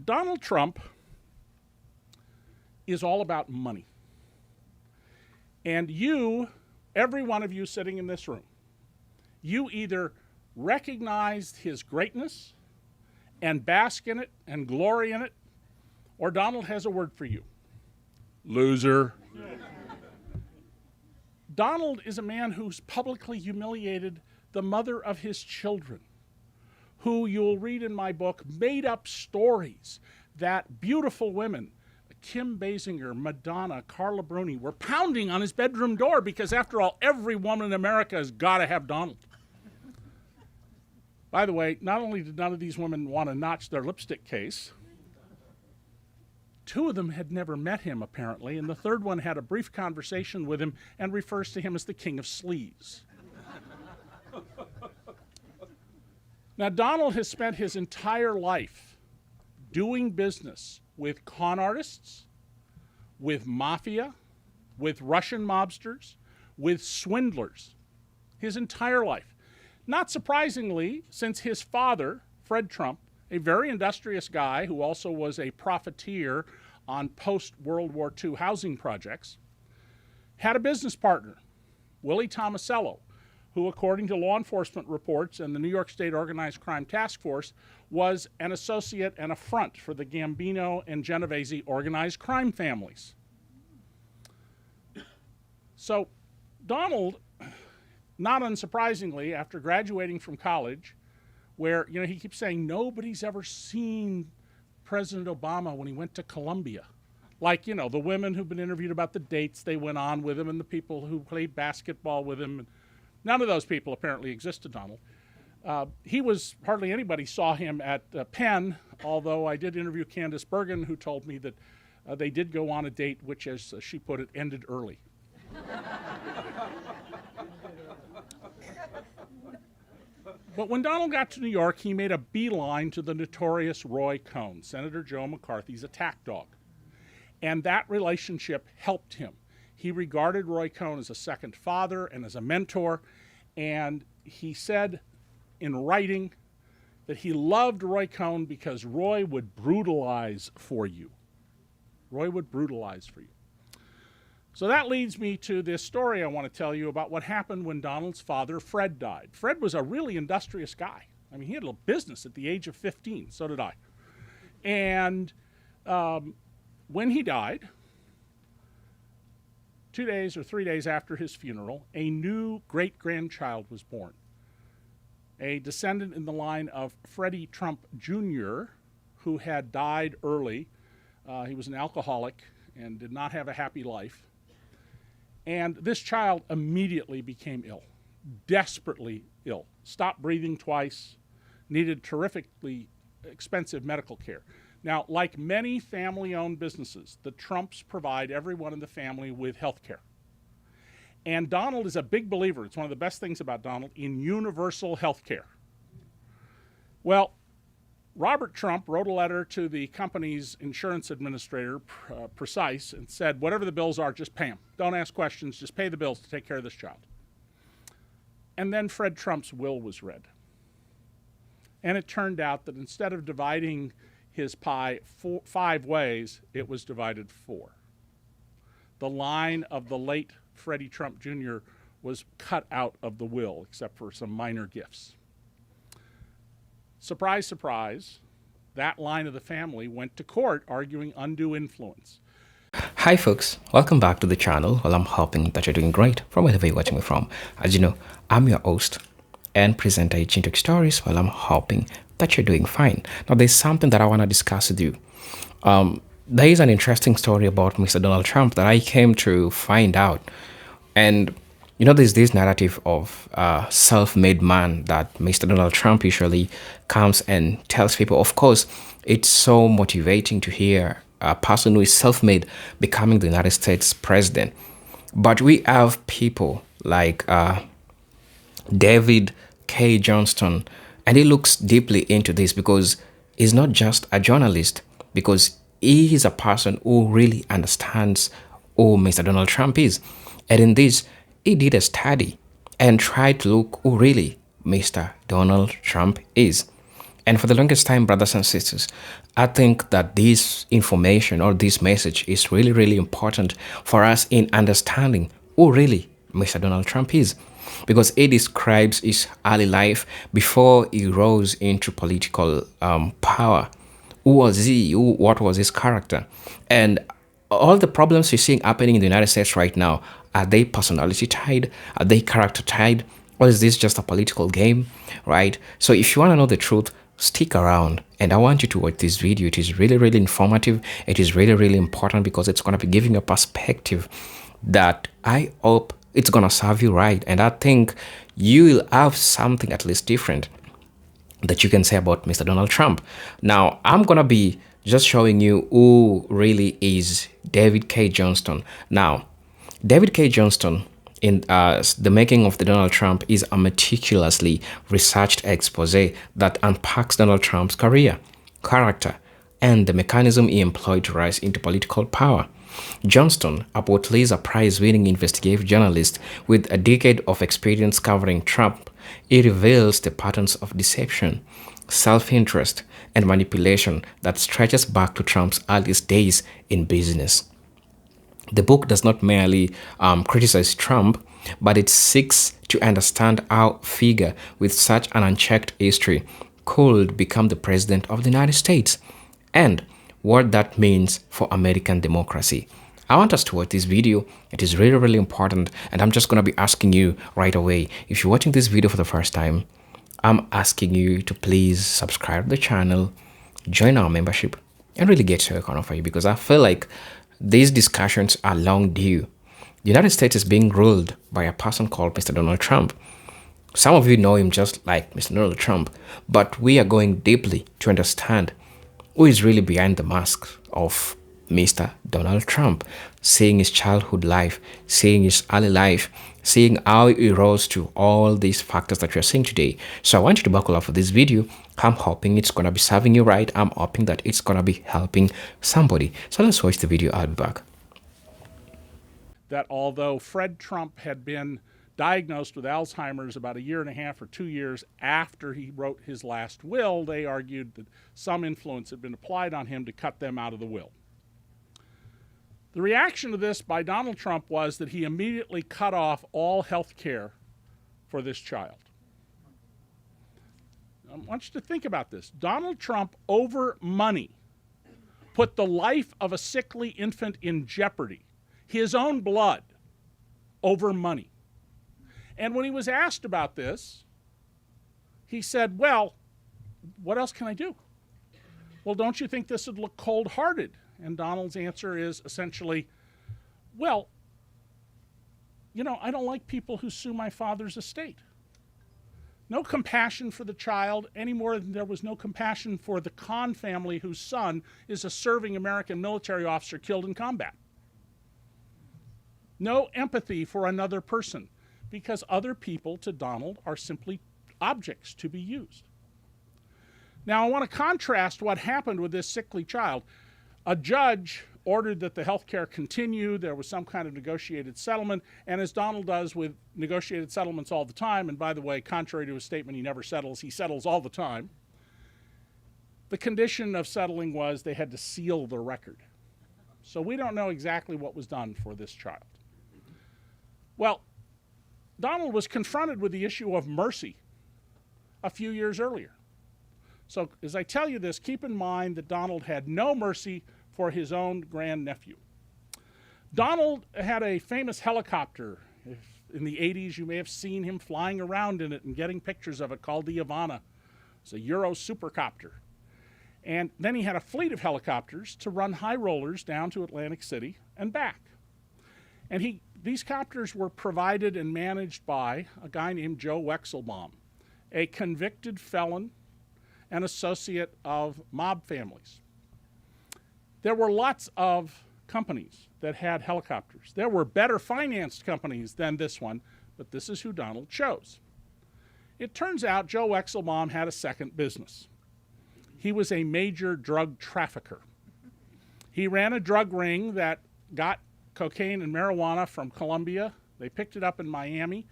Donald Trump is all about money. And you, every one of you sitting in this room, you either recognized his greatness and bask in it and glory in it, or Donald has a word for you. Loser. Donald is a man who's publicly humiliated the mother of his children, who you'll read in my book made up stories that beautiful women, Kim Basinger, Madonna, Carla Bruni, were pounding on his bedroom door because, after all, every woman in America has got to have Donald. By the way, not only did none of these women want to notch their lipstick case, two of them had never met him, apparently, and the third one had a brief conversation with him and refers to him as the king of sleaze. Now, Donald has spent his entire life doing business with con artists, with mafia, with Russian mobsters, with swindlers, his entire life. Not surprisingly, since his father, Fred Trump, a very industrious guy who also was a profiteer on post-World War II housing projects, had a business partner, Willie Tomasello, who, according to law enforcement reports and the New York State Organized Crime Task Force, was an associate and a front for the Gambino and Genovese organized crime families. So Donald, not unsurprisingly, after graduating from college, where he keeps saying nobody's ever seen President Obama when he went to Colombia. Like, the women who've been interviewed about the dates they went on with him and the people who played basketball with him. None of those people apparently exist to Donald. Hardly anybody saw him at Penn, although I did interview Candace Bergen, who told me that they did go on a date which, as she put it, ended early. But when Donald got to New York, he made a beeline to the notorious Roy Cohn, Senator Joe McCarthy's attack dog. And that relationship helped him. He regarded Roy Cohn as a second father and as a mentor, and he said in writing that he loved Roy Cohn because Roy would brutalize for you. Roy would brutalize for you. So that leads me to this story I want to tell you about what happened when Donald's father, Fred, died. Fred was a really industrious guy. I mean, he had a little business at the age of 15. So did I. And when he died, 2 days or 3 days after his funeral, a new great-grandchild was born. A descendant in the line of Freddie Trump Jr., who had died early. He was an alcoholic and did not have a happy life. And this child immediately became ill, desperately ill, stopped breathing twice, needed terrifically expensive medical care. Now, like many family-owned businesses, the Trumps provide everyone in the family with health care. And Donald is a big believer, it's one of the best things about Donald, in universal health care. Well, Robert Trump wrote a letter to the company's insurance administrator, Precise, and said, whatever the bills are, just pay them. Don't ask questions, just pay the bills to take care of this child. And then Fred Trump's will was read. And it turned out that instead of dividing his pie 5 ways, it was divided 4. The line of the late Freddie Trump Jr. was cut out of the will, except for some minor gifts. Surprise, surprise, that line of the family went to court arguing undue influence. Hi folks, welcome back to the channel. Well, I'm hoping that you're doing great from wherever you're watching me from. As you know, I'm your host and presenter Chintok Stories. Well, I'm hoping that you're doing fine. Now, there's something that I want to discuss with you. There is an interesting story about Mr. Donald Trump that I came to find out. And there's this narrative of self-made man that Mr. Donald Trump usually comes and tells people. Of course, it's so motivating to hear a person who is self-made becoming the United States president. But we have people like David K. Johnston, and he looks deeply into this because he's not just a journalist, because he is a person who really understands who Mr. Donald Trump is. And in this, he did a study and tried to look who really Mr. Donald Trump is. And for the longest time, brothers and sisters, I think that this information or this message is really, really important for us in understanding who really Mr. Donald Trump is. Because it describes his early life before he rose into political power. Who was he? What was his character? And all the problems you're seeing happening in the United States right now, are they personality tied? Are they character tied? Or is this just a political game? Right? So if you want to know the truth, stick around, and I want you to watch this video. It is really, really informative. It is really, really important because it's going to be giving you a perspective that I hope it's going to serve you right. And I think you will have something at least different that you can say about Mr. Donald Trump. Now, I'm going to be just showing you who really is David K. Johnston. Now, David K. Johnston, in the making of the Donald Trump, is a meticulously researched expose that unpacks Donald Trump's career, character, and the mechanism he employed to rise into political power. Johnston, a Pulitzer Prize-winning investigative journalist with a decade of experience covering Trump, he reveals the patterns of deception, self-interest, and manipulation that stretches back to Trump's earliest days in business. The book does not merely criticize Trump, but it seeks to understand how a figure with such an unchecked history could become the president of the United States and what that means for American democracy. I want us to watch this video. It is really, really important, and I'm just going to be asking you right away, if you're watching this video for the first time, I'm asking you to please subscribe to the channel, join our membership, and really get to your corner for you, because I feel like these discussions are long due. The United States is being ruled by a person called Mr. Donald Trump. Some of you know him just like Mr. Donald Trump, but we are going deeply to understand who is really behind the mask of Mr. Donald Trump, seeing his childhood life, seeing his early life, seeing how he rose to all these factors that you're seeing today. So I want you to buckle up for this video. I'm hoping it's going to be serving you right. I'm hoping that it's going to be helping somebody. So let's watch the video. I'll be back. That although Fred Trump had been diagnosed with Alzheimer's about a year and a half or 2 years after he wrote his last will, they argued that some influence had been applied on him to cut them out of the will. The reaction to this by Donald Trump was that he immediately cut off all health care for this child. I want you to think about this. Donald Trump, over money, put the life of a sickly infant in jeopardy, his own blood, over money. And when he was asked about this, he said, well, what else can I do? Well, don't you think this would look cold-hearted? And Donald's answer is essentially, well, you know, I don't like people who sue my father's estate. No compassion for the child any more than there was no compassion for the Khan family whose son is a serving American military officer killed in combat. No empathy for another person, because other people to Donald are simply objects to be used. Now, I want to contrast what happened with this sickly child. A judge ordered that the health care continue. There was some kind of negotiated settlement. And as Donald does with negotiated settlements all the time, and by the way, contrary to his statement, he never settles, he settles all the time. The condition of settling was they had to seal the record. So we don't know exactly what was done for this child. Well, Donald was confronted with the issue of mercy a few years earlier. So as I tell you this, keep in mind that Donald had no mercy for his own grandnephew. Donald had a famous helicopter. In the 80s, you may have seen him flying around in it and getting pictures of it, called the Ivana. It's a Euro supercopter. And then he had a fleet of helicopters to run high rollers down to Atlantic City and back. And these copters were provided and managed by a guy named Joe Wexelbomb, a convicted felon and associate of mob families. There were lots of companies that had helicopters. There were better financed companies than this one, but this is who Donald chose. It turns out Joe Wexelbomb had a second business. He was a major drug trafficker. He ran a drug ring that got cocaine and marijuana from Colombia. They picked it up in Miami.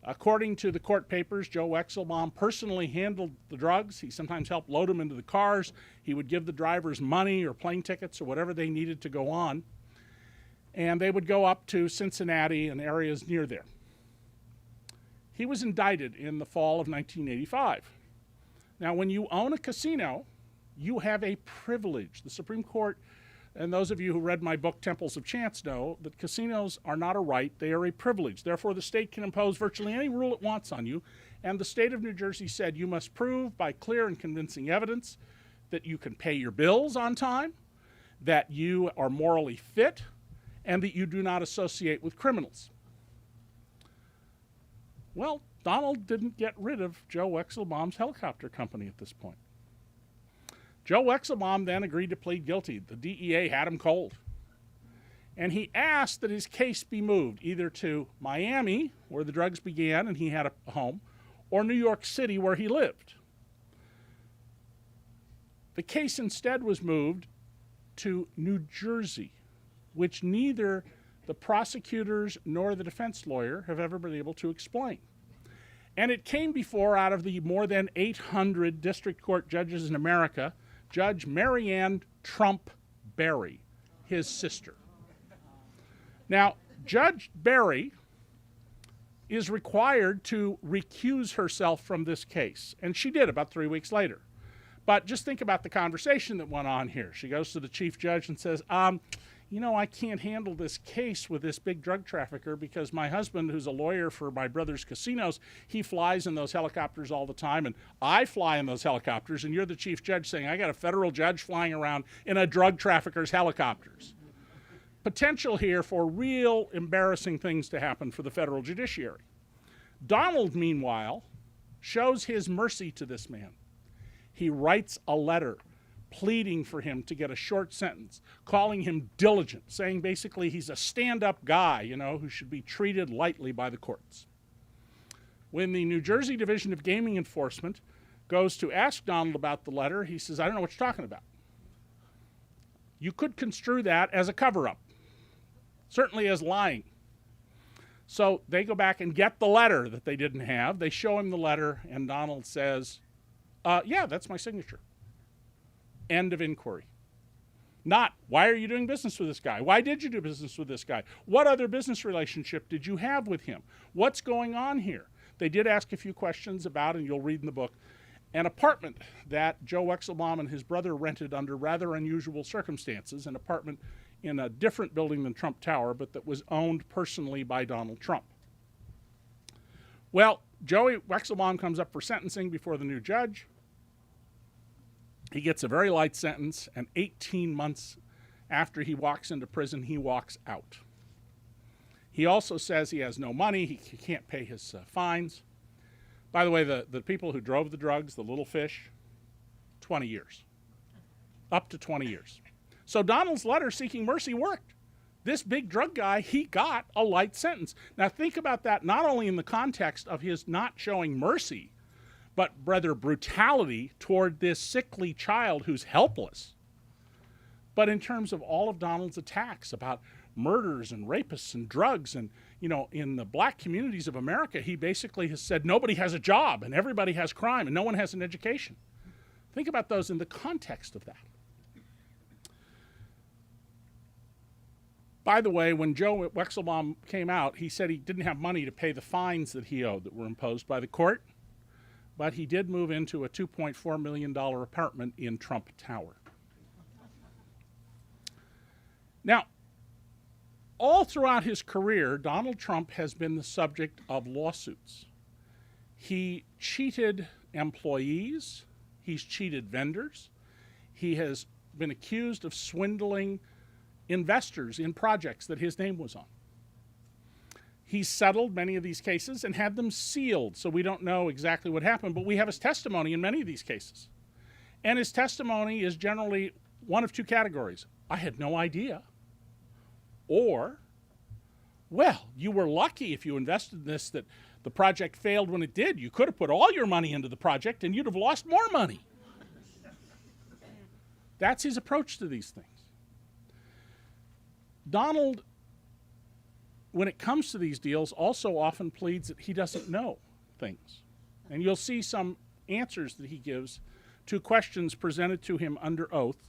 According to the court papers, Joe Wexelbomb personally handled the drugs. He sometimes helped load them into the cars. He would give the drivers money or plane tickets or whatever they needed to go on. And they would go up to Cincinnati and areas near there. He was indicted in the fall of 1985. Now, when you own a casino, you have a privilege. The Supreme Court, and those of you who read my book, Temples of Chance, know that casinos are not a right, they are a privilege. Therefore, the state can impose virtually any rule it wants on you. And the state of New Jersey said you must prove by clear and convincing evidence that you can pay your bills on time, that you are morally fit, and that you do not associate with criminals. Well, Donald didn't get rid of Joe Wexelbomb's helicopter company at this point. Joe Wexelbomb then agreed to plead guilty. The DEA had him cold. And he asked that his case be moved either to Miami, where the drugs began and he had a home, or New York City, where he lived. The case instead was moved to New Jersey, which neither the prosecutors nor the defense lawyer have ever been able to explain. And it came before, out of the more than 800 district court judges in America, Judge Marianne Trump Berry, his sister. Now, Judge Berry is required to recuse herself from this case, and she did about 3 weeks later. But just think about the conversation that went on here. She goes to the chief judge and says, you know, I can't handle this case with this big drug trafficker because my husband, who's a lawyer for my brother's casinos, he flies in those helicopters all the time, and I fly in those helicopters, and you're the chief judge saying, I got a federal judge flying around in a drug trafficker's helicopters. Potential here for real embarrassing things to happen for the federal judiciary. Donald, meanwhile, shows his mercy to this man. He writes a letter pleading for him to get a short sentence, calling him diligent, saying basically he's a stand-up guy, you know, who should be treated lightly by the courts. When the New Jersey Division of Gaming Enforcement goes to ask Donald about the letter, he says, I don't know what you're talking about. You could construe that as a cover-up, certainly as lying. So they go back and get the letter that they didn't have. They show him the letter, and Donald says, yeah, that's my signature. End of inquiry. Not, why are you doing business with this guy? Why did you do business with this guy? What other business relationship did you have with him? What's going on here? They did ask a few questions about, and you'll read in the book, an apartment that Joe Wexelbomb and his brother rented under rather unusual circumstances, an apartment in a different building than Trump Tower, but that was owned personally by Donald Trump. Well, Joey Wexelbomb comes up for sentencing before the new judge. He gets a very light sentence, and 18 months after he walks into prison, he walks out. He also says he has no money, he can't pay his fines. By the way, the people who drove the drugs, the little fish, 20 years. Up to 20 years. So Donald's letter seeking mercy worked. This big drug guy, he got a light sentence. Now think about that not only in the context of his not showing mercy, but rather brutality toward this sickly child who's helpless. But in terms of all of Donald's attacks about murders and rapists and drugs and, you know, in the black communities of America, he basically has said nobody has a job and everybody has crime and no one has an education. Think about those in the context of that. By the way, when Joe Wexelbomb came out, he said he didn't have money to pay the fines that he owed that were imposed by the court. But he did move into a $2.4 million apartment in Trump Tower. Now, all throughout his career, Donald Trump has been the subject of lawsuits. He cheated employees. He's cheated vendors. He has been accused of swindling investors in projects that his name was on. He's settled many of these cases and had them sealed, so we don't know exactly what happened, but we have his testimony in many of these cases. And his testimony is generally one of two categories. I had no idea. Or, well, you were lucky if you invested in this that the project failed when it did. You could have put all your money into the project and you'd have lost more money. That's his approach to these things. Donald when it comes to these deals, also often pleads that he doesn't know things. And you'll see some answers that he gives to questions presented to him under oath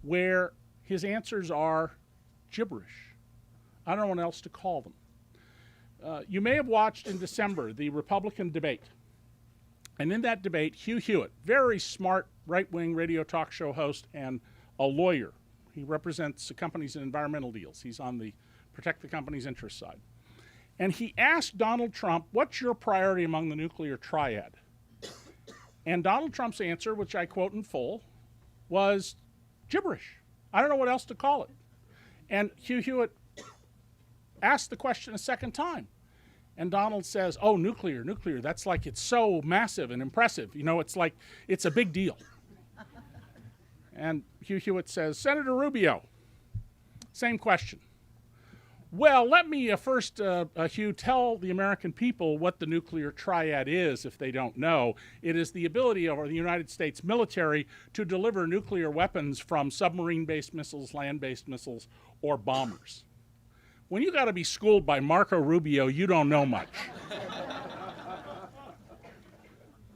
where his answers are gibberish. I don't know what else to call them. You may have watched in December the Republican debate. And in that debate, Hugh Hewitt, very smart right-wing radio talk show host and a lawyer. He represents companies in environmental deals. He's on the protect the company's interest side. And he asked Donald Trump, what's your priority among the nuclear triad? And Donald Trump's answer, which I quote in full, was gibberish. I don't know what else to call it. And Hugh Hewitt asked the question a second time. And Donald says, oh, nuclear, that's like it's so massive and impressive. You know, it's like it's a big deal. And Hugh Hewitt says, Senator Rubio, same question. Well, let me first, Hugh, tell the American people what the nuclear triad is if they don't know. It is the ability of the United States military to deliver nuclear weapons from submarine-based missiles, land-based missiles, or bombers. When you got to be schooled by Marco Rubio, you don't know much.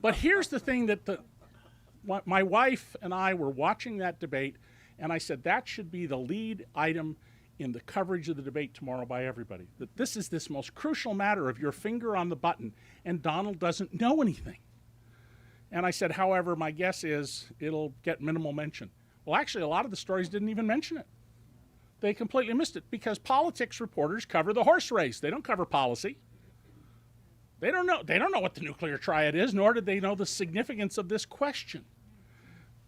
But here's the thing that my wife and I were watching that debate, and I said that should be the lead item in the coverage of the debate tomorrow by everybody, that this is this most crucial matter of your finger on the button, and Donald doesn't know anything. And I said, however, my guess is it'll get minimal mention. Well, actually, a lot of the stories didn't even mention it. They completely missed it because politics reporters cover the horse race. They don't cover policy. They don't know what the nuclear triad is, nor did they know the significance of this question.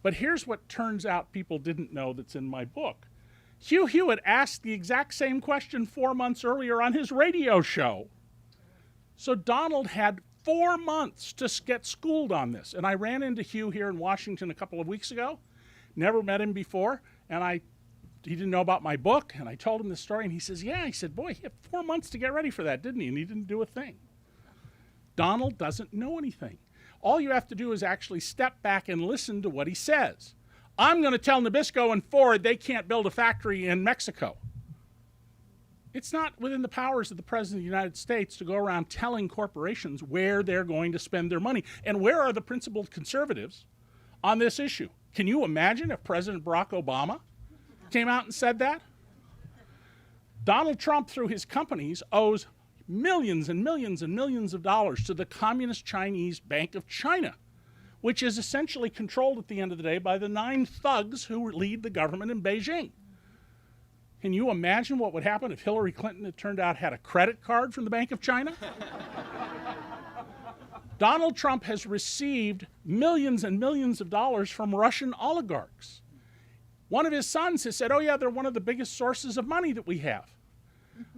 But here's what turns out people didn't know that's in my book. Hugh Hewitt asked the exact same question 4 months earlier on his radio show. So Donald had 4 months to get schooled on this. And I ran into Hugh here in Washington a couple of weeks ago. Never met him before. And he didn't know about my book. And I told him the story. And he says, yeah. He said, boy, he had 4 months to get ready for that, didn't he? And he didn't do a thing. Donald doesn't know anything. All you have to do is actually step back and listen to what he says. I'm going to tell Nabisco and Ford they can't build a factory in Mexico. It's not within the powers of the President of the United States to go around telling corporations where they're going to spend their money. And where are the principled conservatives on this issue? Can you imagine if President Barack Obama came out and said that? Donald Trump, through his companies, owes millions and millions and millions of dollars to the Communist Chinese Bank of China, which is essentially controlled at the end of the day by the 9 thugs who lead the government in Beijing. Can you imagine what would happen if Hillary Clinton, it turned out, had a credit card from the Bank of China? Donald Trump has received millions and millions of dollars from Russian oligarchs. One of his sons has said, oh yeah, they're one of the biggest sources of money that we have.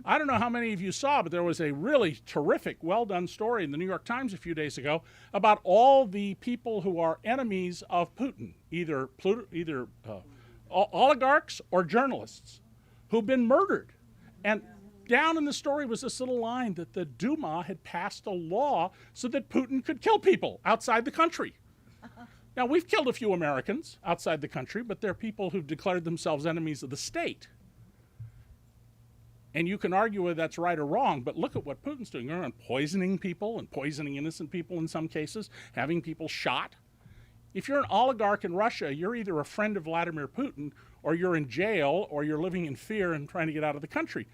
I don't know how many of you saw, but there was a really terrific, well-done story in the New York Times a few days ago about all the people who are enemies of Putin, either oligarchs or journalists, who've been murdered. And down in the story was this little line that the Duma had passed a law so that Putin could kill people outside the country. Now, we've killed a few Americans outside the country, but they're people who've declared themselves enemies of the state. And you can argue whether that's right or wrong, but look at what Putin's doing. They're poisoning people and poisoning innocent people in some cases, having people shot. If you're an oligarch in Russia, you're either a friend of Vladimir Putin, or you're in jail, or you're living in fear and trying to get out of the country.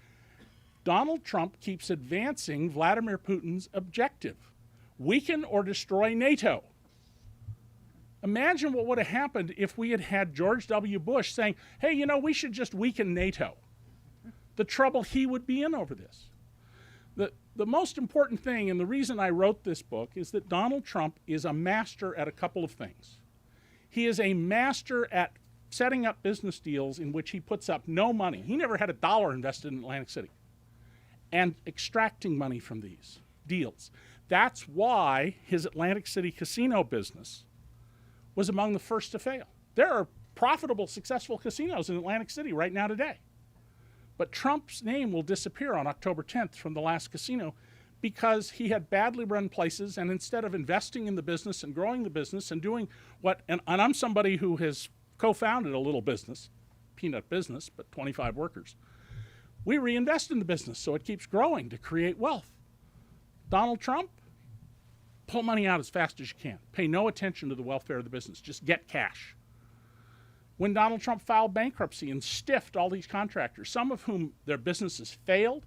Donald Trump keeps advancing Vladimir Putin's objective: weaken or destroy NATO. Imagine what would have happened if we had had George W. Bush saying, hey, you know, we should just weaken NATO. The trouble he would be in over this. The most important thing, and the reason I wrote this book, is that Donald Trump is a master at a couple of things. He is a master at setting up business deals in which he puts up no money. He never had a dollar invested in Atlantic City. And extracting money from these deals. That's why his Atlantic City casino business was among the first to fail. There are profitable, successful casinos in Atlantic City right now today. But Trump's name will disappear on October 10th from the last casino because he had badly run places, and instead of investing in the business and growing the business and doing and I'm somebody who has co-founded a little business, peanut business, but 25 workers. We reinvest in the business so it keeps growing to create wealth. Donald Trump, pull money out as fast as you can. Pay no attention to the welfare of the business. Just get cash. When Donald Trump filed bankruptcy and stiffed all these contractors, some of whom their businesses failed,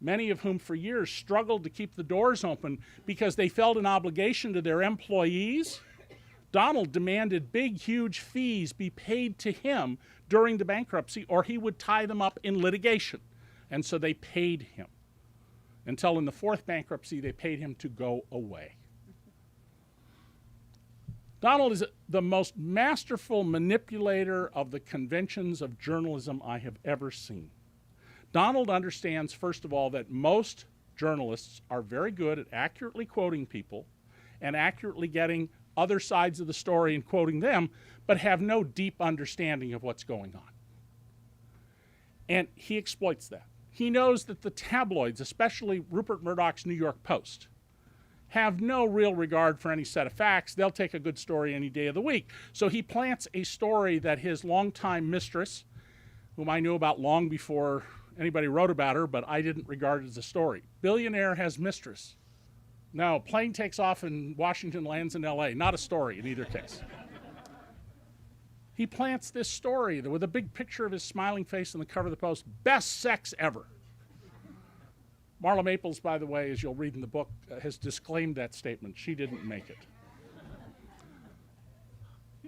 many of whom for years struggled to keep the doors open because they felt an obligation to their employees, Donald demanded big, huge fees be paid to him during the bankruptcy or he would tie them up in litigation. And so they paid him. Until in the fourth bankruptcy, they paid him to go away. Donald is the most masterful manipulator of the conventions of journalism I have ever seen. Donald understands, first of all, that most journalists are very good at accurately quoting people and accurately getting other sides of the story and quoting them, but have no deep understanding of what's going on. And he exploits that. He knows that the tabloids, especially Rupert Murdoch's New York Post, have no real regard for any set of facts. They'll take a good story any day of the week. So he plants a story that his longtime mistress, whom I knew about long before anybody wrote about her, but I didn't regard it as a story. Billionaire has mistress. No, plane takes off in Washington, lands in LA. Not a story in either case. He plants this story with a big picture of his smiling face on the cover of the Post. Best sex ever. Marla Maples, by the way, as you'll read in the book, has disclaimed that statement. She didn't make it.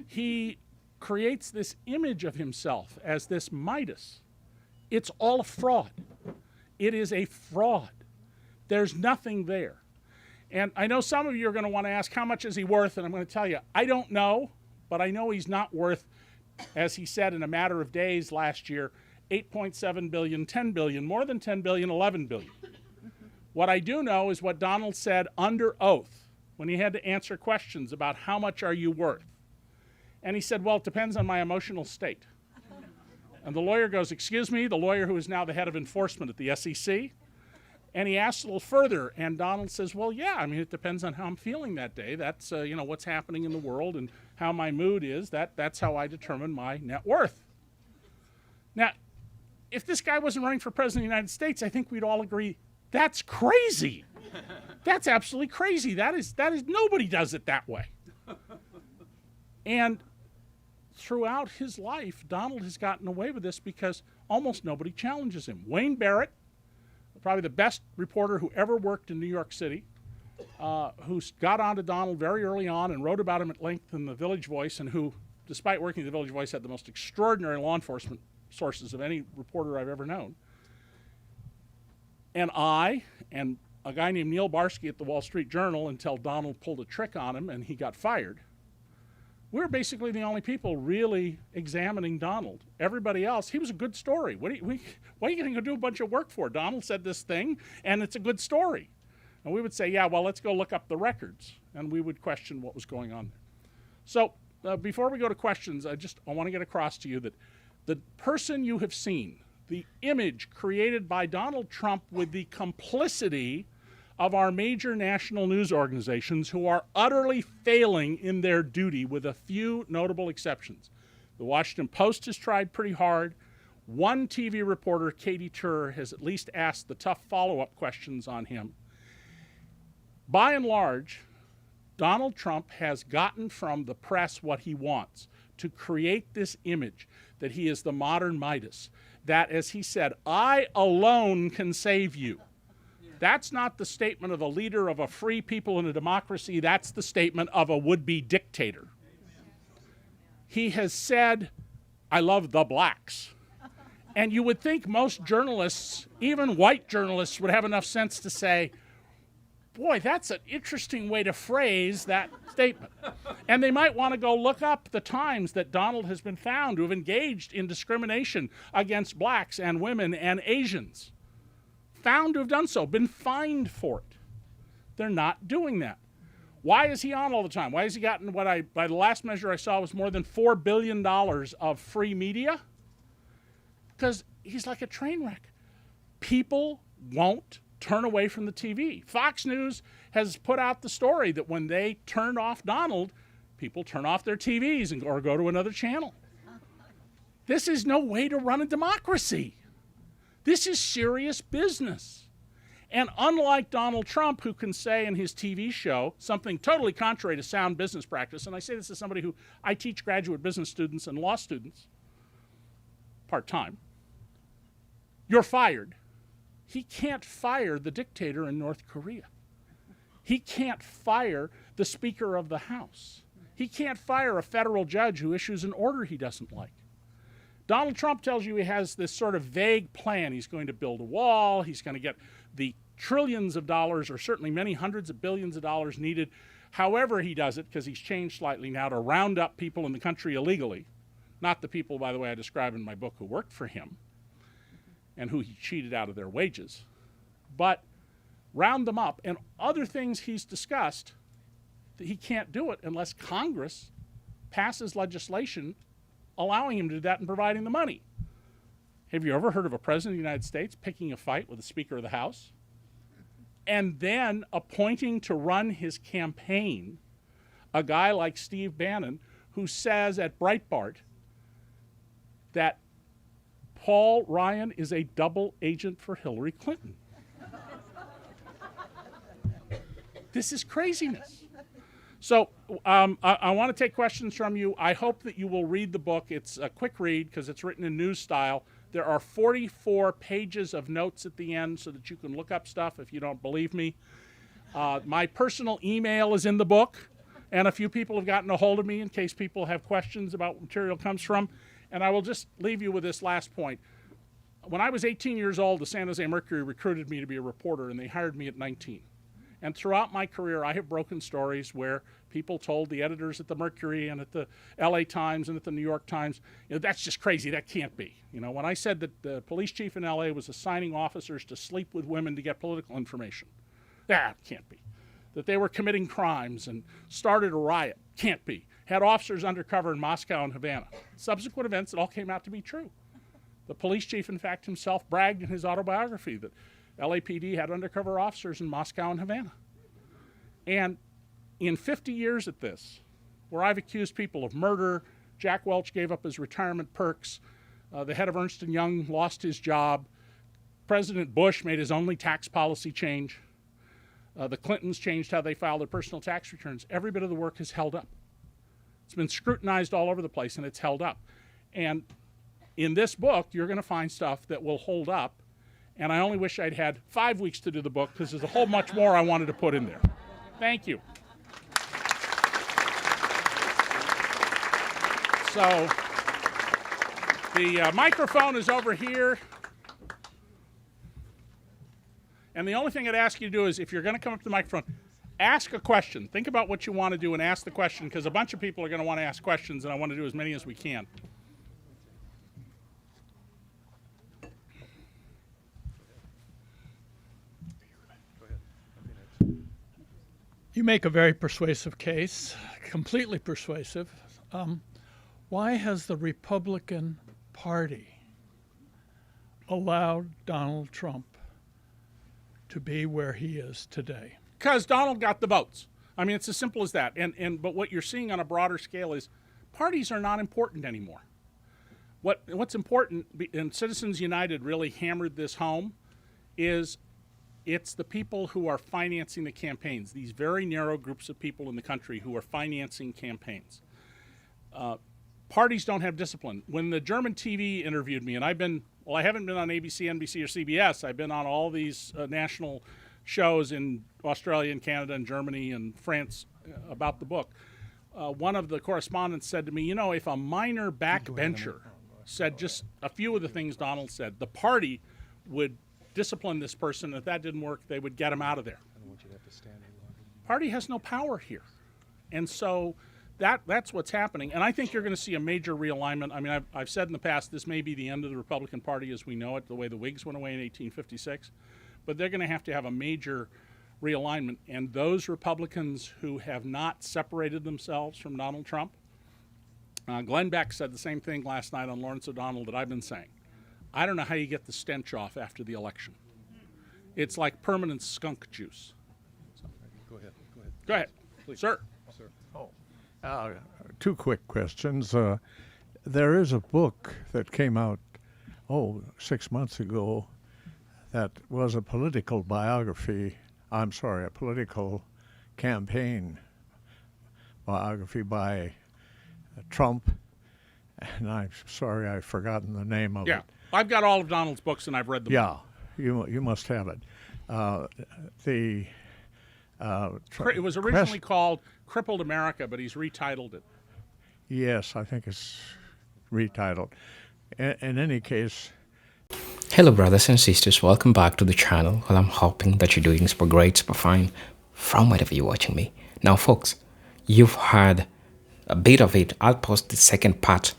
He creates this image of himself as this Midas. It's all a fraud. It is a fraud. There's nothing there. And I know some of you are going to want to ask, how much is he worth? And I'm going to tell you, I don't know, but I know he's not worth, as he said in a matter of days last year, 8.7 billion, 10 billion, more than 10 billion, 11 billion. What I do know is what Donald said under oath when he had to answer questions about how much are you worth. And he said, well, it depends on my emotional state. And the lawyer goes, excuse me, the lawyer who is now the head of enforcement at the SEC. And he asks a little further, and Donald says, well, yeah, I mean, it depends on how I'm feeling that day. That's, what's happening in the world and how my mood is. That's how I determine my net worth. Now, if this guy wasn't running for president of the United States, I think we'd all agree, that's crazy. That's absolutely crazy. That is, nobody does it that way. And throughout his life, Donald has gotten away with this because almost nobody challenges him. Wayne Barrett, probably the best reporter who ever worked in New York City, who got onto Donald very early on and wrote about him at length in the Village Voice, and who, despite working at the Village Voice, had the most extraordinary law enforcement sources of any reporter I've ever known. And I, and a guy named Neil Barsky at the Wall Street Journal, until Donald pulled a trick on him and he got fired, we're basically the only people really examining Donald. Everybody else, he was a good story. What are you going to go do a bunch of work for? Donald said this thing, and it's a good story. And we would say, yeah, well, let's go look up the records. And we would question what was going on there. So before we go to questions, I want to get across to you that the person you have seen, the image created by Donald Trump with the complicity of our major national news organizations who are utterly failing in their duty with a few notable exceptions. The Washington Post has tried pretty hard. One TV reporter, Katie Tur, has at least asked the tough follow-up questions on him. By and large, Donald Trump has gotten from the press what he wants, to create this image that he is the modern Midas, that, as he said, I alone can save you. That's not the statement of a leader of a free people in a democracy. That's the statement of a would-be dictator. He has said, I love the blacks. And you would think most journalists, even white journalists, would have enough sense to say, boy, that's an interesting way to phrase that statement. And they might want to go look up the times that Donald has been found to have engaged in discrimination against blacks and women and Asians. Found to have done so, been fined for it. They're not doing that. Why is he on all the time? Why has he gotten what by the last measure I saw, was more than $4 billion of free media? Because he's like a train wreck. People won't turn away from the TV. Fox News has put out the story that when they turned off Donald, people turn off their TVs or go to another channel. This is no way to run a democracy. This is serious business. And unlike Donald Trump, who can say in his TV show something totally contrary to sound business practice, and I say this as somebody who, I teach graduate business students and law students part-time, you're fired. He can't fire the dictator in North Korea. He can't fire the Speaker of the House. He can't fire a federal judge who issues an order he doesn't like. Donald Trump tells you he has this sort of vague plan. He's going to build a wall. He's going to get the trillions of dollars, or certainly many hundreds of billions of dollars needed, however he does it, because he's changed slightly now, to round up people in the country illegally. Not the people, by the way, I describe in my book who worked for him and who he cheated out of their wages, but round them up. And other things he's discussed, that he can't do it unless Congress passes legislation allowing him to do that and providing the money. Have you ever heard of a president of the United States picking a fight with the Speaker of the House and then appointing to run his campaign a guy like Steve Bannon, who says at Breitbart that Paul Ryan is a double agent for Hillary Clinton? This is craziness. So I want to take questions from you. I hope that you will read the book. It's a quick read because it's written in news style. There are 44 pages of notes at the end so that you can look up stuff if you don't believe me. My personal email is in the book, and a few people have gotten a hold of me in case people have questions about what material comes from. And I will just leave you with this last point. When I was 18 years old, the San Jose Mercury recruited me to be a reporter, and they hired me at 19. And throughout my career, I have broken stories where people told the editors at the Mercury and at the LA Times and at the New York Times, that's just crazy, that can't be. When I said that the police chief in LA was assigning officers to sleep with women to get political information, that can't be. That they were committing crimes and started a riot, can't be. Had officers undercover in Moscow and Havana. Subsequent events, it all came out to be true. The police chief, in fact, himself bragged in his autobiography that LAPD had undercover officers in Moscow and Havana. And in 50 years at this, where I've accused people of murder, Jack Welch gave up his retirement perks, the head of Ernst & Young lost his job, President Bush made his only tax policy change, the Clintons changed how they filed their personal tax returns. Every bit of the work has held up. It's been scrutinized all over the place, and it's held up. And in this book, you're going to find stuff that will hold up. And I only wish I'd had 5 weeks to do the book because there's a whole much more I wanted to put in there. Thank you. So the microphone is over here. And the only thing I'd ask you to do is, if you're going to come up to the microphone, ask a question. Think about what you want to do and ask the question, because a bunch of people are going to want to ask questions, and I want to do as many as we can. You make a very persuasive case, completely persuasive. Why has the Republican Party allowed Donald Trump to be where he is today? Because Donald got the votes. I mean, it's as simple as that. But what you're seeing on a broader scale is parties are not important anymore. What's important, and Citizens United really hammered this home, is it's the people who are financing the campaigns, these very narrow groups of people in the country who are financing campaigns. Parties don't have discipline. When the German TV interviewed me, and I haven't been on ABC, NBC, or CBS. I've been on all these national shows in Australia and Canada and Germany and France about the book. One of the correspondents said to me, if a minor backbencher said just a few of the things Donald said, the party would discipline this person. If that didn't work, they would get him out of there. I don't want you to have to stand in. Party has no power here. And so that's what's happening. And I think you're going to see a major realignment. I mean, I've said in the past, this may be the end of the Republican Party as we know it, the way the Whigs went away in 1856. But they're going to have a major realignment. And those Republicans who have not separated themselves from Donald Trump, Glenn Beck said the same thing last night on Lawrence O'Donnell that I've been saying. I don't know how you get the stench off after the election. It's like permanent skunk juice. So. Go ahead. Please. Sir. Two quick questions. There is a book that came out, 6 months ago that was a political biography. I'm sorry, a political campaign biography by Trump, and I'm sorry I've forgotten the name of Yeah, it. I've got all of Donald's books and I've read them. Yeah, you must have it. The It was originally called Crippled America, but he's retitled it. Yes, I think it's retitled. In any case, Hello brothers and sisters, welcome back to the channel. Well, I'm hoping that you're doing super great, super fine from wherever you're watching me. Now folks, you've heard a bit of it. I'll post the second part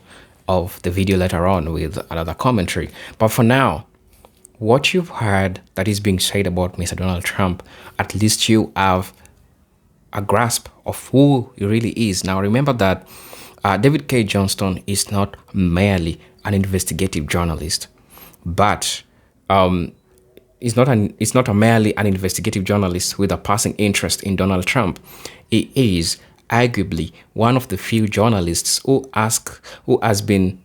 of the video later on with another commentary. But for now, what you've heard that is being said about Mr. Donald Trump, at least you have a grasp of who he really is. Now remember that David K. Johnston is not merely an investigative journalist, but is not merely an investigative journalist with a passing interest in Donald Trump. He is arguably one of the few journalists who has been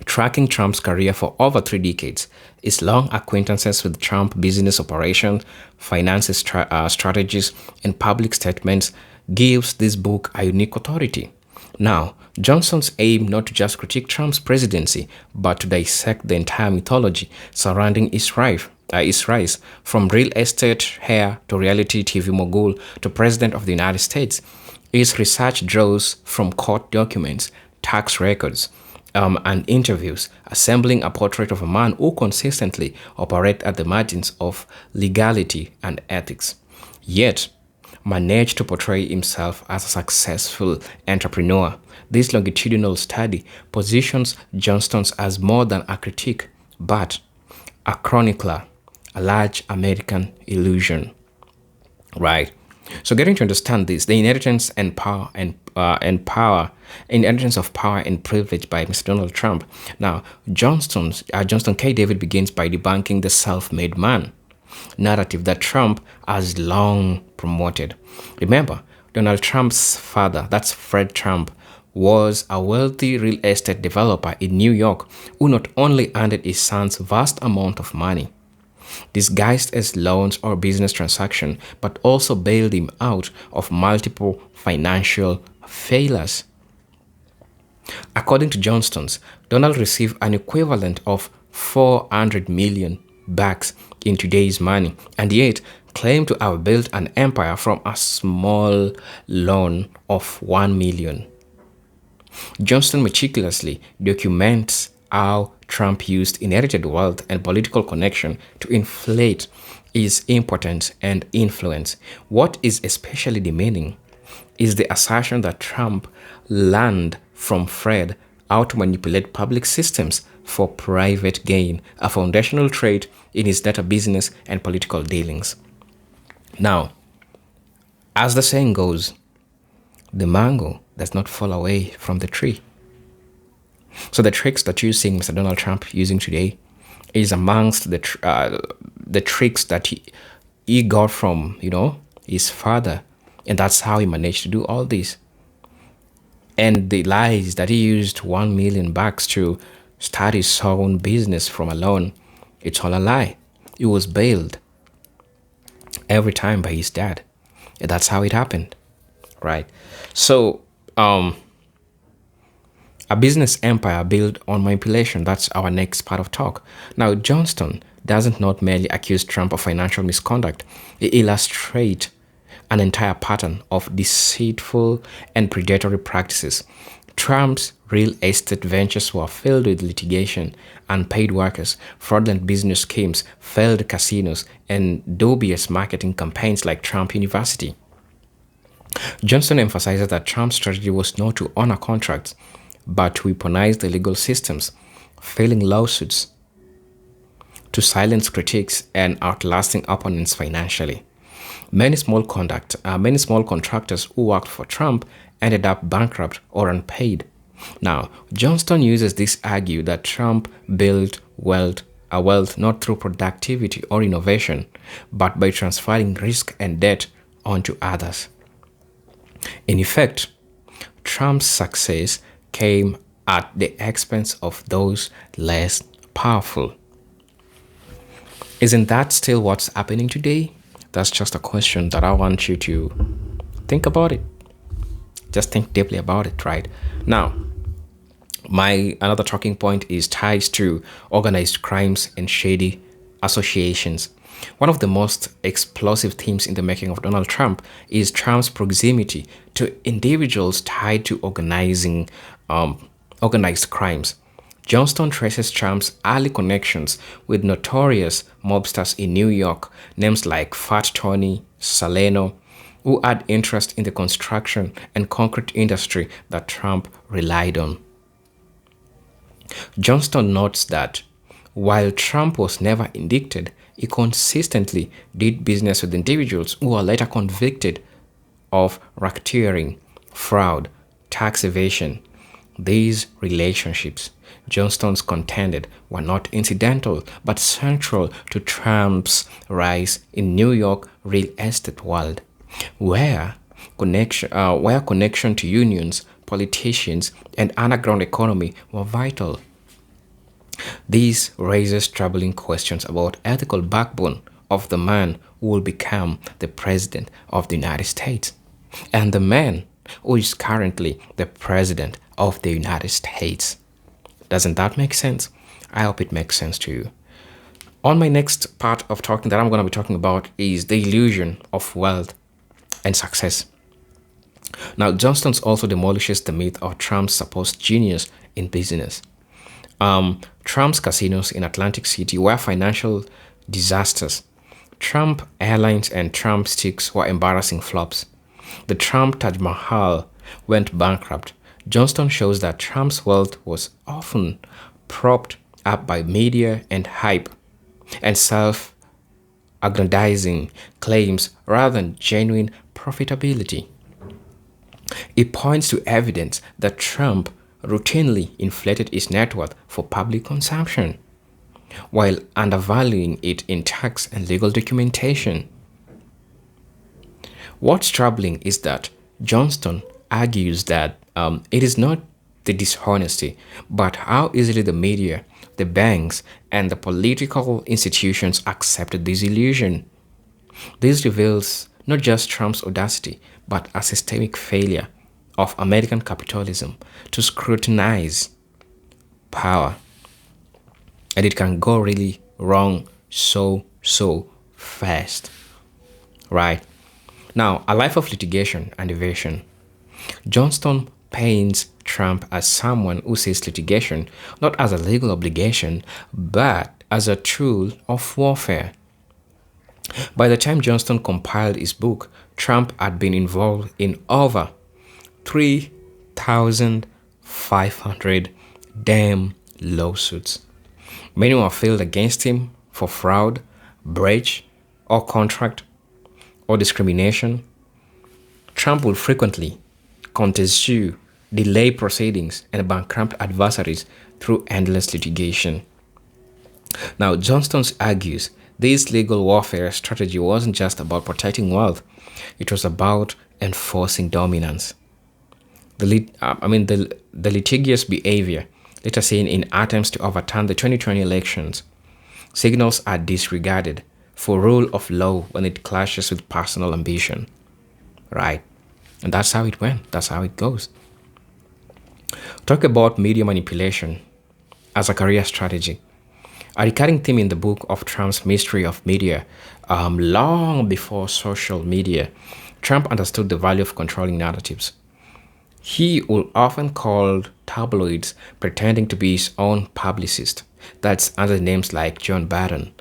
tracking Trump's career for over 3 decades. His long acquaintances with Trump business operations, finances, strategies, and public statements gives this book a unique authority. Now, Johnson's aim not to just critique Trump's presidency, but to dissect the entire mythology surrounding his rise, from real estate heir to reality TV mogul to president of the United States. His research draws from court documents, tax records, and interviews, assembling a portrait of a man who consistently operates at the margins of legality and ethics, yet managed to portray himself as a successful entrepreneur. This longitudinal study positions Johnston as more than a critic, but a chronicler, a large American illusion. Right. So getting to understand this, the inheritance and power inheritance of power and privilege by Mr. Donald Trump. Now, Johnston K. David begins by debunking the self-made man narrative that Trump has long promoted. Remember, Donald Trump's father, that's Fred Trump, was a wealthy real estate developer in New York who not only handed his sons vast amount of money, disguised as loans or business transaction, but also bailed him out of multiple financial failures. According to Johnston's, Donald received an equivalent of 400 million bucks in today's money, and yet claimed to have built an empire from a small loan of 1 million. Johnston meticulously documents how Trump used inherited wealth and political connection to inflate his importance and influence. What is especially demeaning is the assertion that Trump learned from Fred how to manipulate public systems for private gain, a foundational trait in his data business and political dealings. Now, as the saying goes, the mango does not fall away from the tree. So the tricks that you're seeing Mr. Donald Trump using today is amongst the tricks that he got from, his father. And that's how he managed to do all this. And the lies that he used 1 million bucks to start his own business from a loan, it's all a lie. He was bailed every time by his dad. And that's how it happened, right? So, a business empire built on manipulation, that's our next part of talk. Now, Johnston doesn't not merely accuse Trump of financial misconduct. He illustrates an entire pattern of deceitful and predatory practices. Trump's real estate ventures were filled with litigation, unpaid workers, fraudulent business schemes, failed casinos, and dubious marketing campaigns like Trump University. Johnston emphasizes that Trump's strategy was not to honor contracts, but to weaponize the legal systems, failing lawsuits, to silence critics and outlasting opponents financially. Many small contractors who worked for Trump ended up bankrupt or unpaid. Now, Johnston uses this to argue that Trump built wealth not through productivity or innovation, but by transferring risk and debt onto others. In effect, Trump's success came at the expense of those less powerful. Isn't that still what's happening today? That's just a question that I want you to think about it. Just think deeply about it, right? Now, my another talking point is ties to organized crimes and shady associations. One of the most explosive themes in the making of Donald Trump is Trump's proximity to individuals tied to organized crimes. Johnston traces Trump's early connections with notorious mobsters in New York, names like Fat Tony, Saleno, who had interest in the construction and concrete industry that Trump relied on. Johnston notes that while Trump was never indicted, he consistently did business with individuals who were later convicted of racketeering, fraud, tax evasion. These relationships, Johnston's contended, were not incidental but central to Trump's rise in New York real estate world, where connection to unions, politicians, and underground economy were vital. This raises troubling questions about ethical backbone of the man who will become the president of the United States and the man who is currently the president of the United States. Doesn't that make sense? I hope it makes sense to you. On my next part of talking that I'm going to be talking about is the illusion of wealth and success. Now, Johnston also demolishes the myth of Trump's supposed genius in business. Trump's casinos in Atlantic City were financial disasters. Trump Airlines and Trump Sticks were embarrassing flops. The Trump Taj Mahal went bankrupt. Johnston shows that Trump's wealth was often propped up by media and hype and self-aggrandizing claims rather than genuine profitability. It points to evidence that Trump routinely inflated his net worth for public consumption, while undervaluing it in tax and legal documentation. What's troubling is that Johnston argues that it is not the dishonesty, but how easily the media, the banks, and the political institutions accepted this illusion. This reveals not just Trump's audacity, but a systemic failure of American capitalism to scrutinize power. And it can go really wrong so fast. Right? Now, a life of litigation and evasion. Johnston paints Trump as someone who sees litigation not as a legal obligation, but as a tool of warfare. By the time Johnston compiled his book, Trump had been involved in over 3,500 damn lawsuits. Many were filed against him for fraud, breach, or contract, or discrimination. Trump will frequently contest sue, delay proceedings, and bankrupt adversaries through endless litigation. Now, Johnston argues this legal warfare strategy wasn't just about protecting wealth, it was about enforcing dominance. The litigious behavior, later seen in attempts to overturn the 2020 elections, signals are disregarded for rule of law when it clashes with personal ambition. Right? And that's how it went. That's how it goes. Talk about media manipulation as a career strategy. A recurring theme in the book of Trump's Mystery of Media, long before social media, Trump understood the value of controlling narratives. He will often call tabloids pretending to be his own publicist, that's under names like John Barron,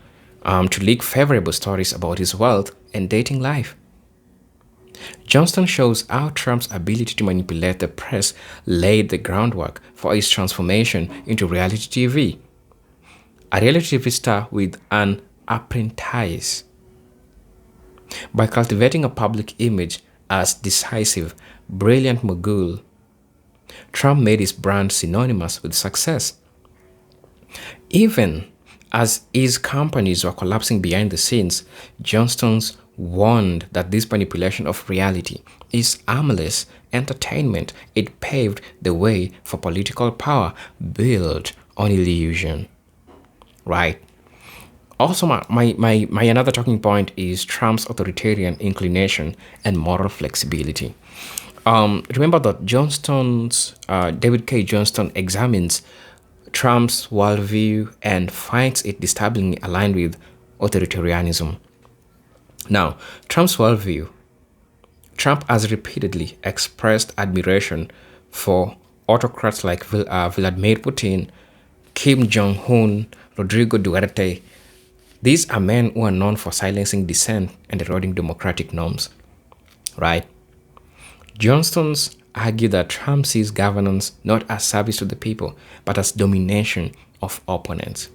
to leak favorable stories about his wealth and dating life. Johnston shows how Trump's ability to manipulate the press laid the groundwork for his transformation into reality TV. A reality TV star with an apprentice. By cultivating a public image as decisive, brilliant mogul, Trump made his brand synonymous with success. Even as his companies were collapsing behind the scenes, Johnston's warned that this manipulation of reality is harmless entertainment. It paved the way for political power built on illusion. Right? Also, my another talking point is Trump's authoritarian inclination and moral flexibility. Remember that David K. Johnston examines Trump's worldview and finds it disturbingly aligned with authoritarianism. Now, Trump has repeatedly expressed admiration for autocrats like Vladimir Putin, Kim Jong Un, Rodrigo Duterte. These are men who are known for silencing dissent and eroding democratic norms, right? Johnston's argue that Trump sees governance not as service to the people, but as domination of opponents.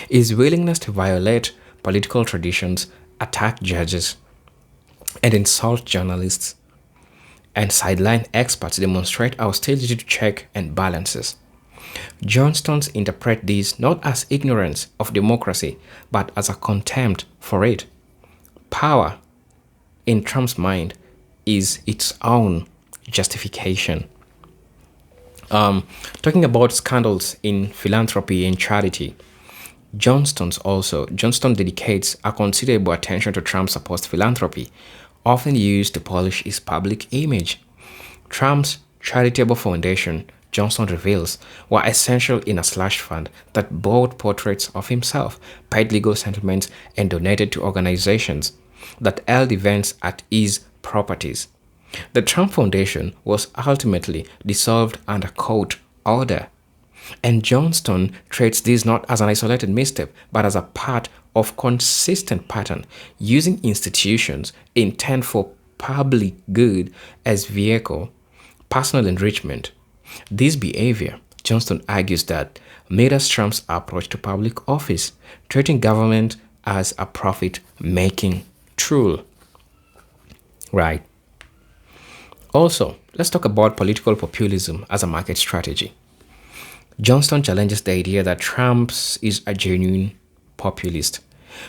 His willingness to violate political traditions, attack judges, and insult journalists and sideline experts demonstrate hostility to check and balances. Johnstones interpret these not as ignorance of democracy, but as a contempt for it. Power, in Trump's mind, is its own justification. Talking about scandals in philanthropy and charity, Johnston dedicates a considerable attention to Trump's supposed philanthropy, often used to polish his public image. Trump's charitable foundation, Johnston reveals, were essential in a slush fund that bought portraits of himself, paid legal settlements, and donated to organizations that held events at his properties. The Trump Foundation was ultimately dissolved under court order, and Johnston treats this not as an isolated misstep, but as a part of consistent pattern, using institutions intent for public good as vehicle, personal enrichment. This behavior, Johnston argues, that mirrors Trump's approach to public office, treating government as a profit-making tool. Right. Also, let's talk about political populism as a market strategy. Johnston challenges the idea that Trump is a genuine populist.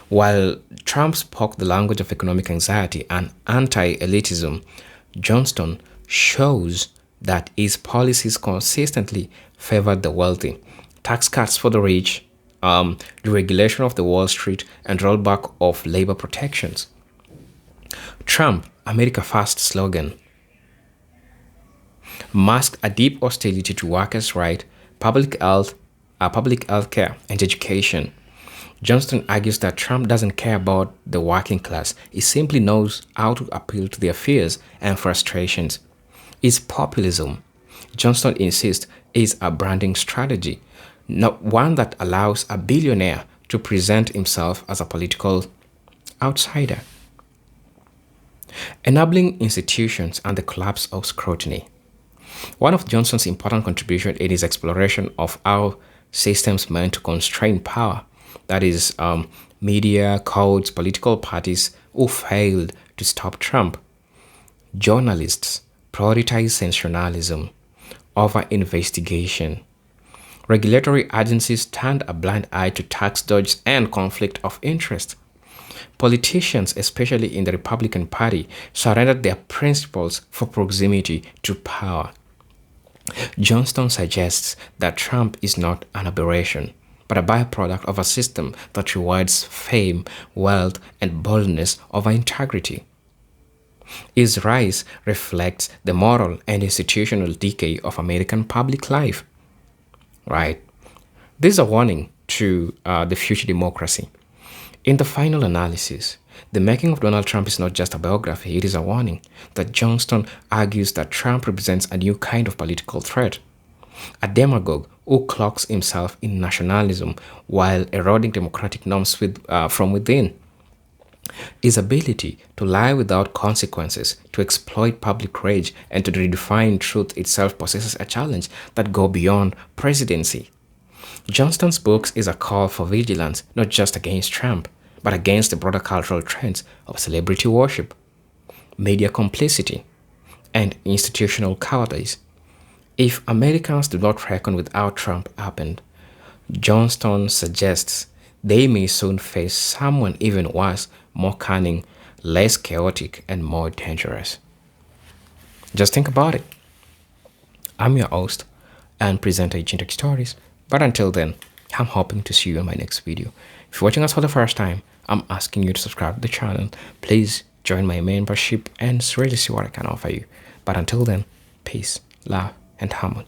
While Trump spoke the language of economic anxiety and anti-elitism, Johnston shows that his policies consistently favored the wealthy. Tax cuts for the rich, deregulation of the Wall Street, and rollback of labor protections. Trump America First slogan masked a deep hostility to workers' rights, public health care, and education. Johnston argues that Trump doesn't care about the working class. He simply knows how to appeal to their fears and frustrations. His populism, Johnston insists, is a branding strategy, not one that allows a billionaire to present himself as a political outsider. Enabling institutions and the collapse of scrutiny. One of Johnson's important contributions in his exploration of how systems meant to constrain power, that is, media, courts, political parties, who failed to stop Trump. Journalists prioritize sensationalism over investigation. Regulatory agencies turned a blind eye to tax dodge and conflict of interest. Politicians, especially in the Republican Party, surrendered their principles for proximity to power. Johnston suggests that Trump is not an aberration, but a byproduct of a system that rewards fame, wealth, and boldness over integrity. His rise reflects the moral and institutional decay of American public life. Right? This is a warning to the future democracy. In the final analysis, the making of Donald Trump is not just a biography, it is a warning that Johnston argues that Trump represents a new kind of political threat. A demagogue who clocks himself in nationalism while eroding democratic norms from within. His ability to lie without consequences, to exploit public rage, and to redefine truth itself possesses a challenge that goes beyond presidency. Johnston's books is a call for vigilance, not just against Trump, but against the broader cultural trends of celebrity worship, media complicity, and institutional cowardice. If Americans do not reckon with how Trump happened, Johnston suggests they may soon face someone even worse, more cunning, less chaotic, and more dangerous. Just think about it. I'm your host and presenter, Jintek Stories. But until then, I'm hoping to see you in my next video. If you're watching us for the first time, I'm asking you to subscribe to the channel. Please join my membership and really see what I can offer you. But until then, peace, love, and harmony.